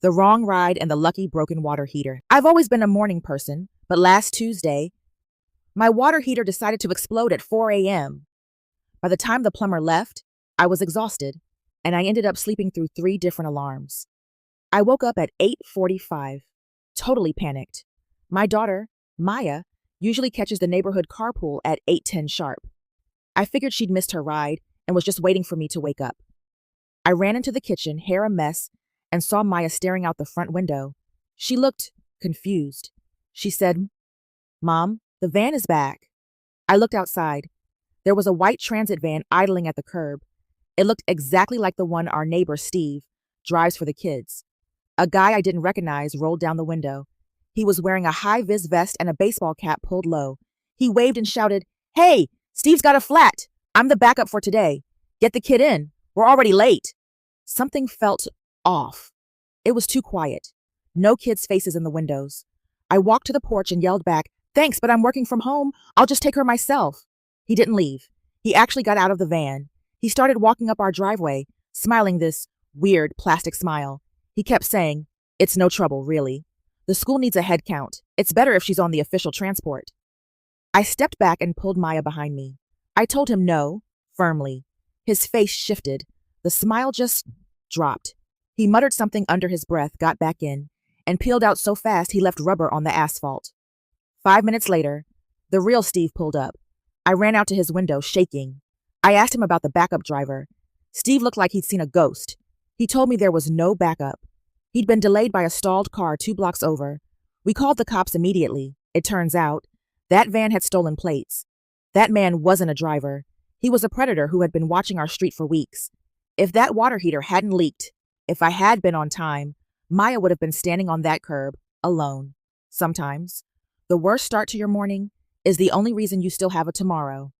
the wrong ride, and the lucky broken water heater. I've always been a morning person, but last Tuesday, my water heater decided to explode at 4 a.m. By the time the plumber left, I was exhausted, and I ended up sleeping through 3 different alarms. I woke up at 8:45, totally panicked. My daughter, Maya, usually catches the neighborhood carpool at 8:10 sharp. I figured she'd missed her ride and was just waiting for me to wake up. I ran into the kitchen, hair a mess, and saw Maya staring out the front window. She looked confused. She said, "Mom, the van is back." I looked outside. There was a white transit van idling at the curb. It looked exactly like the one our neighbor, Steve, drives for the kids. A guy I didn't recognize rolled down the window. He was wearing a high-vis vest and a baseball cap pulled low. He waved and shouted, "Hey, Steve's got a flat. I'm the backup for today. Get the kid in. We're already late." Something felt off. It was too quiet. No kids' faces in the windows. I walked to the porch and yelled back, "Thanks, but I'm working from home. I'll just take her myself." He didn't leave. He actually got out of the van. He started walking up our driveway, smiling this weird plastic smile. He kept saying, "It's no trouble, really. The school needs a head count. It's better if she's on the official transport." I stepped back and pulled Maya behind me. I told him no, firmly. His face shifted. The smile just dropped. He muttered something under his breath, got back in, and peeled out so fast he left rubber on the asphalt. 5 minutes later, the real Steve pulled up. I ran out to his window, shaking. I asked him about the backup driver. Steve looked like he'd seen a ghost. He told me there was no backup. He'd been delayed by a stalled car 2 blocks over. We called the cops immediately. It turns out, that van had stolen plates. That man wasn't a driver. He was a predator who had been watching our street for weeks. If that water heater hadn't leaked, if I had been on time, Maya would have been standing on that curb, alone. Sometimes, the worst start to your morning is the only reason you still have a tomorrow.